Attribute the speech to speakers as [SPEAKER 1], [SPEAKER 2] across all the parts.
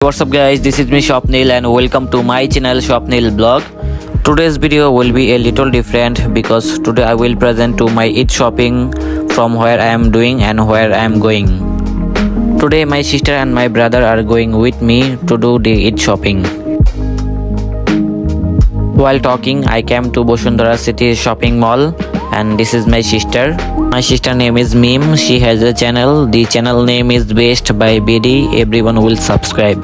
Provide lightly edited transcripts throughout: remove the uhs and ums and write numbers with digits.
[SPEAKER 1] What's up guys, this is me Swapnil and welcome to my channel Swapnil Blog. Today's video will be a little different because today I will present to my Eid shopping from where I am doing and where I am going. Today my sister and my brother are going with me to do the Eid shopping. While talking, I came to Bosundara City shopping mall and this is my sister. My sister name is Mim. She has a channel. The channel name is Best by BD. Everyone will subscribe.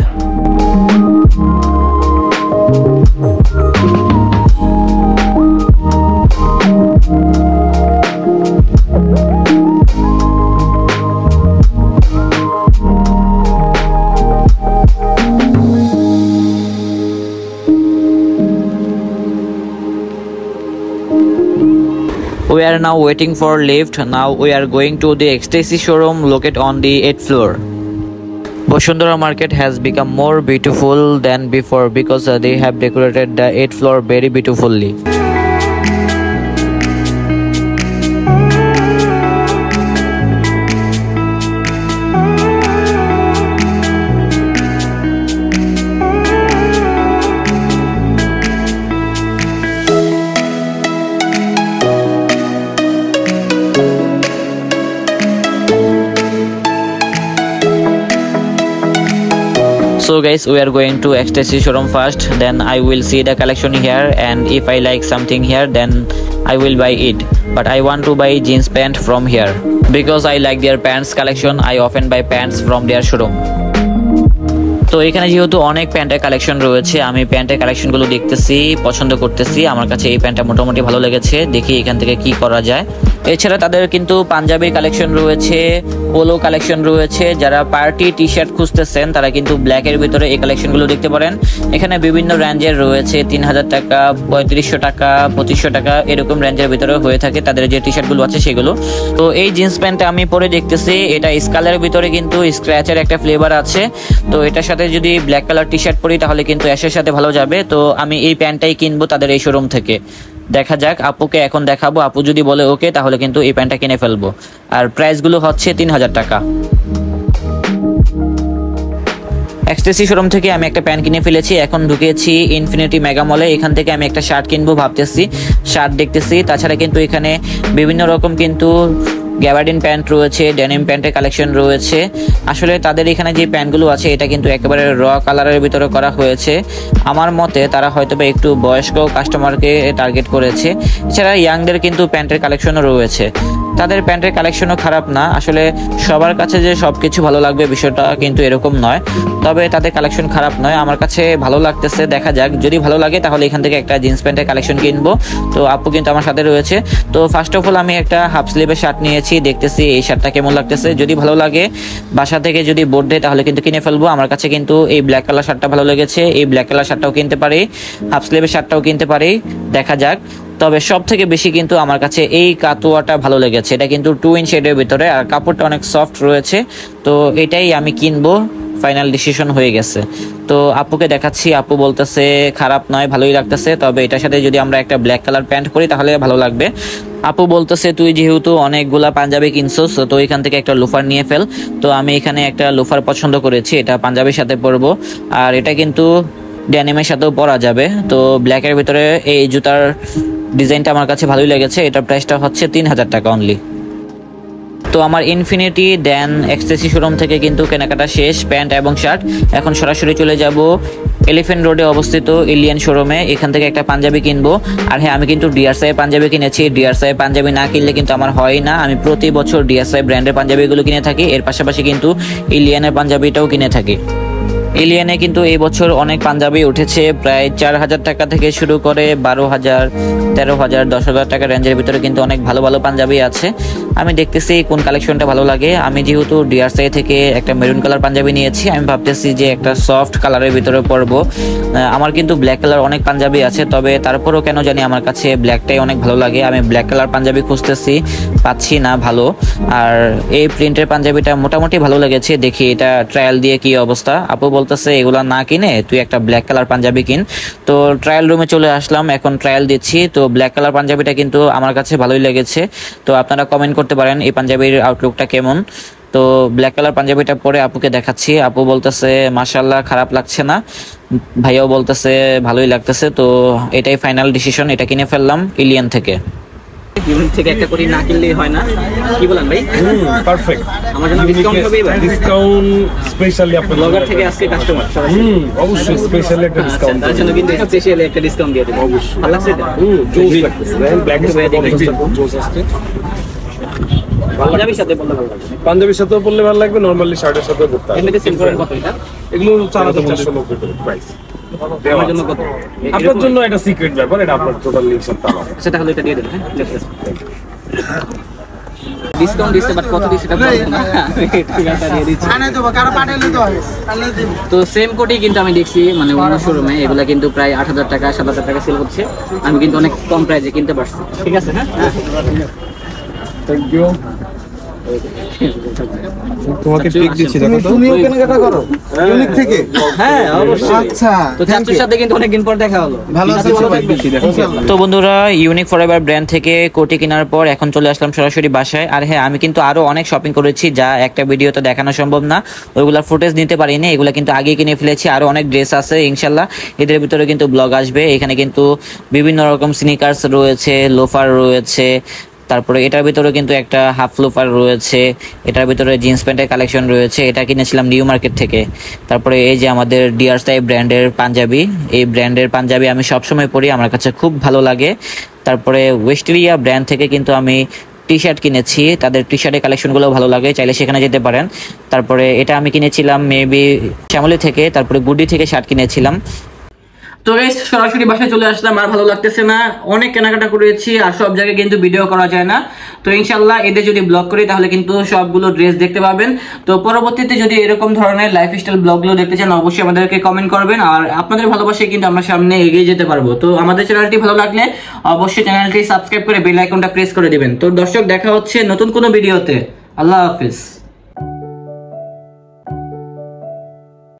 [SPEAKER 1] We are now waiting for lift. Now we are going to the ecstasy showroom located on the 8th floor. Bosundara market has become more beautiful than before because they have decorated the 8th floor very beautifully. So guys, we are going to ecstasy showroom first, then I will see the collection here, and if I like something here then I will buy it. But I want to buy jeans pant from here because I like their pants collection. I often buy pants from their showroom. তো এখানে যেহেতু অনেক প্যান্টের collection রয়েছে, আমি প্যান্টের কালেকশনগুলো দেখতেছি, পছন্দ করতেছি। আমার কাছে এই প্যান্টটা মোটামুটি ভালো লেগেছে, দেখি এখান থেকে কি করা যায়। এছাড়া তাদের কিন্তু পাঞ্জাবির কালেকশন রয়েছে, পোলো কালেকশন রয়েছে। যারা পার্টি টি শার্ট খুঁজতেছেন তারা কিন্তু ব্ল্যাকের ভিতরে এই কালেকশনগুলো দেখতে পারেন। এখানে বিভিন্ন রেঞ্জের রয়েছে, 3000 টাকা, 3500 টাকা, 2500 টাকা, এরকম রেঞ্জের ভিতরে হয়ে থাকে তাদের যে টি শার্টগুলো আছে সেগুলো। তো এই জিন্স প্যান্টটা আমি পরে দেখতেছি, এটা স্কালের ভিতরে কিন্তু স্ক্র্যাচের একটা ফ্লেভার আছে। তো এটার সাথে যদি ব্ল্যাক কালার টি শার্ট পরি তাহলে কিন্তু অ্যাশের সাথে ভালো যাবে। তো আমি এই প্যান্টটাই কিনবো তাদের এই শোরুম থেকে। দেখা যাক, আপুকে এখন দেখাবো, আপু যদি বলে ওকে তাহলে কিন্তু এই প্যান্টটা কিনে ফেলবো। আর প্রাইসগুলো হচ্ছে 3000 টাকা। এক্সটেসি শোরুম থেকে আমি একটা প্যান্ট কিনে ফেলেছি, এখন ঢুকেছি ইনফিনিটি মেগা মলে। এখান থেকে আমি একটা শার্ট কিনবো ভাবতেছি, শার্ট দেখতেছি। তাছাড়া কিন্তু এখানে বিভিন্ন রকম কিন্তু গ্যাবার্ডিন প্যান্ট রয়েছে, ডেনিম প্যান্টের কালেকশন রয়েছে। আসলে তাদের এখানে যে প্যান্টগুলো আছে এটা কিন্তু একেবারে র কালারের ভিতরে করা হয়েছে। আমার মতে তারা হয়তো বা একটু বয়স্ক কাস্টমারকে টার্গেট করেছে। এছাড়া ইয়াংদের কিন্তু প্যান্টের কালেকশনও রয়েছে। তাদের প্যান্টের কালেকশনও খারাপ না, আসলে সবার কাছে যে সব কিছু ভালো লাগবে বিষয়টা কিন্তু এরকম নয়। তবে তাদের কালেকশন খারাপ নয়, আমার কাছে ভালো লাগতেছে। দেখা যাক, যদি ভালো লাগে তাহলে এখান থেকে একটা জিন্স প্যান্টের কালেকশন কিনবো। তো আপু কিন্তু আমার সাথে রয়েছে। তো ফার্স্ট অফ অল আমি একটা হাফ স্লিভের শার্ট নিয়েছি, দেখতেছি এই শার্টটা কেমন লাগতেছে। যদি ভালো লাগে, বাসা থেকে যদি বোর্ড দেয় তাহলে কিন্তু কিনে ফেলবো। আমার কাছে কিন্তু এই ব্ল্যাক কালার শার্টটা ভালো লেগেছে, এই ব্ল্যাক কালার শার্টটাও কিনতে পারি, হাফ স্লিভের শার্টটাও কিনতে পারি, দেখা যাক। তবে সব থেকে বেশি কিন্তু আমার কাছে এই কাতুয়াটা ভালো লেগেছে। এটা কিন্তু 2 ইঞ্চ শেডের ভিতরে আর কাপড়টা অনেক সফট রয়েছে। তো এটাই আমি কিনবো, ফাইনাল ডিসিশন হয়ে গেছে। তো আপুকে দেখাচ্ছি, আপু বলতেছে খারাপ নয়, ভালোই লাগতেছে। তবে এটার সাথে যদি আমরা একটা ব্ল্যাক কালার প্যান্ট পরি তাহলে ভালো লাগবে। আপু বলতেছে তুই যেহেতু অনেকগুলা পাঞ্জাবি কিনছস তো এখান থেকে একটা লোফার নিয়ে ফেল। তো আমি এখানে একটা লোফার পছন্দ করেছি, এটা পাঞ্জাবির সাথে পরবো। আর এটা কিন্তু ড্যানিমের সাথেও পরা যাবে। তো ব্ল্যাকের ভিতরে এই জুতার ডিজাইনটা আমার কাছে ভালোই লেগেছে। এটার প্রাইসটা হচ্ছে 3000 টাকা অনলি। তো আমার ইনফিনিটি দেন এক্সটেসি শোরুম থেকে কিন্তু কেনাকাটা শেষ, প্যান্ট এবং শার্ট। এখন সরাসরি চলে যাব এলিফ্যান্ট রোডে অবস্থিত ইলিয়ান শোরুমে, এখান থেকে একটা পাঞ্জাবি কিনবো। আর হ্যাঁ, আমি কিন্তু ডিআরসাই পাঞ্জাবি কিনেছি। ডিআরসাই পাঞ্জাবি না কিনলে কিন্তু আমার হয় না। আমি প্রতি বছর ডিআরসাই ব্র্যান্ডের পাঞ্জাবিগুলো কিনে থাকি, এর পাশাপাশি কিন্তু ইলিয়ানের পাঞ্জাবিটাও কিনে থাকি। এলিয়ানে কিন্তু এই বছর অনেক পাঞ্জাবি উঠেছে, প্রায় 4000 টাকা থেকে শুরু করে 12000, 13000, 10000 টাকা রেঞ্জের ভিতরে কিন্তু অনেক ভালো ভালো পাঞ্জাবি আছে। আমি দেখতেছি কোন কালেকশনটা ভালো লাগে। আমি যেহেতু ডিআরসাই থেকে একটা মেরুন কালার পাঞ্জাবি নিয়েছি, আমি ভাবতেছি যে একটা সফট কালারের ভিতরে পরবো। আমার কিন্তু ব্ল্যাক কালার অনেক পাঞ্জাবি আছে, তবে তারপরও কেন জানি আমার কাছে ব্ল্যাকটাই অনেক ভালো লাগে। আমি ব্ল্যাক কালার পাঞ্জাবি খুঁজতেছি, পাচ্ছি না ভালো। আর এই প্রিন্টের পাঞ্জাবিটা মোটামুটি ভালো লেগেছে, দেখি এটা ট্রায়াল দিয়ে কি অবস্থা। আপু বলতেছে এগুলা না কিনে তুই একটা ব্ল্যাক কালার পাঞ্জাবি কিন। তো ট্রায়াল রুমে চলে আসলাম, এখন ট্রায়াল দিচ্ছি। তো ব্ল্যাক কালার পাঞ্জাবিটা কিন্তু আমার কাছে ভালোই লেগেছে। তো আপনারা কমেন্ট করতে পারেন এই পাঞ্জাবির আউটলুকটা কেমন। তো ব্ল্যাক কালার পাঞ্জাবিটা পরে আপুকে দেখাচ্ছি, আপু বলতেছে মাশাআল্লাহ খারাপ লাগছে না, ভাইয়াও বলতেছে ভালোই লাগতেছে। তো এটাই ফাইনাল ডিসিশন, এটা কিনে ফেললাম ইলিয়ান থেকে। ইউনিক থেকে একটা কোটি না কিনলেই হয় না, কি বলেন ভাই?
[SPEAKER 2] পারফেক্ট।
[SPEAKER 1] আমার জন্য ডিসকাউন্ট হবে এবার?
[SPEAKER 2] ডিসকাউন্ট স্পেশালি আপনাদের
[SPEAKER 1] ব্লগার থেকে আজকে কাস্টমার
[SPEAKER 2] অবশ্যই স্পেশালি একটা ডিসকাউন্ট
[SPEAKER 1] তার জন্য কিন্তু স্পেশালি একটা ডিসকাউন্ট দিয়ে দেব। অবশ্যই ভালো লাগছে এটা।
[SPEAKER 2] জোস লাগতেছে ব্ল্যাক জোস আসছে।
[SPEAKER 1] পাঞ্জাবির সাথে বললে ভালো লাগবে,
[SPEAKER 2] পাঞ্জাবির সাথেও পরলে ভালো লাগবে, নরমালি শার্টের সাথেও পরতে হবে।
[SPEAKER 1] এমনিতে সেল করেন কত এটা?
[SPEAKER 2] এগুলো 4490 টাকা প্রাইস।
[SPEAKER 1] আমার জন্য কত?
[SPEAKER 2] আপনার জন্য এটা সিক্রেট ব্যাপার, এটা আপনার টোটাল লিংকশন তাও
[SPEAKER 1] সেটা হলো এটা দিয়ে দেন। ডিসকাউন্ট দিচ্ছে বাট কত দিচ্ছে এটা বলবো না, ঠিকাটা দিয়ে দিচ্ছি।
[SPEAKER 3] আনে দেবো কারো পাঠাইলে তো হবে, আনলে দেব।
[SPEAKER 1] তো সেম কোটি কিন্তু আমি দেখছি মানে অন্য শোরুমে এগুলা কিন্তু প্রায় 8000 টাকা 7000 টাকা সেল হচ্ছে, আমি কিন্তু অনেক কম প্রাইসে কিনতে পারছি। ঠিক আছে, হ্যাঁ
[SPEAKER 2] থ্যাংক ইউ।
[SPEAKER 3] তোমাকে পিক দিচ্ছি দেখো তো। তুমিও কেনাকাটা করো ইউনিক থেকে?
[SPEAKER 1] হ্যাঁ অবশ্যই।
[SPEAKER 3] আচ্ছা
[SPEAKER 1] তো চাচুর সাথে কিন্তু অনেকদিন পর দেখা হলো।
[SPEAKER 3] ভালো আছে সবাই?
[SPEAKER 1] তো বন্ধুরা, ইউনিক ফরএভার ব্র্যান্ড থেকে কোটি কেনার পর এখন চলে আসলাম সরাসরি বাসায়। আর হ্যাঁ, আমি কিন্তু আরো অনেক শপিং করেছি যা একটা ভিডিওতে দেখানো সম্ভব না, ওইগুলা ফুটেজ নিতে পারিনি, এগুলা কিন্তু আগে কিনে ফেলেছি। আরো অনেক ড্রেস আছে ইনশাল্লাহ, এদের ভিতরে কিন্তু ব্লগ আসবে। এখানে কিন্তু বিভিন্ন রকম স্নিকার্স রয়েছে, লোফার রয়েছে, তারপরে এটার ভিতরে কিন্তু একটা হাফ লোফার রয়েছে, এটার ভিতরে জিন্স প্যান্টের কালেকশন রয়েছে, এটা কিনেছিলাম নিউ মার্কেট থেকে। তারপরে এই যে আমাদের ডিয়ার স্টাইল ব্র্যান্ডের পাঞ্জাবি, এই ব্র্যান্ডের পাঞ্জাবি আমি সবসময় পরি, আমার কাছে খুব ভালো লাগে। তারপরে ওয়েস্টেরিয়া ব্র্যান্ড থেকে কিন্তু আমি টি শার্ট কিনেছি, তাদের টি শার্টের কালেকশনগুলো ভালো লাগে, চাইলে সেখানে যেতে পারেন। তারপরে এটা আমি কিনেছিলাম মেবি শ্যামলী থেকে, তারপরে গুডি থেকে শার্ট কিনেছিলাম। তো গাইস, সরাসরি বাসায় চলে আসলাম, আর ভালো লাগতেছে না, অনেক কেনাকাটা করেছি আর সব জায়গায় কিন্তু ভিডিও করা যায় না। তো ইনশাল্লাহ এদের যদি ব্লগ করি তাহলে কিন্তু সবগুলো ড্রেস দেখতে পাবেন। তো পরবর্তীতে যদি এরকম ধরনের লাইফস্টাইল ব্লগগুলো দেখতে চান অবশ্যই আমাদেরকে কমেন্ট করবেন, আর আপনাদের ভালোবাসায় কিন্তু আমরা সামনে এগিয়ে যেতে পারবো। তো আমাদের চ্যানেলটি ভালো লাগলে অবশ্যই চ্যানেলটি সাবস্ক্রাইব করে বেল আইকনটা প্রেস করে দিবেন। তো দর্শক, দেখা হচ্ছে নতুন কোনো ভিডিওতে। আল্লাহ হাফিজ।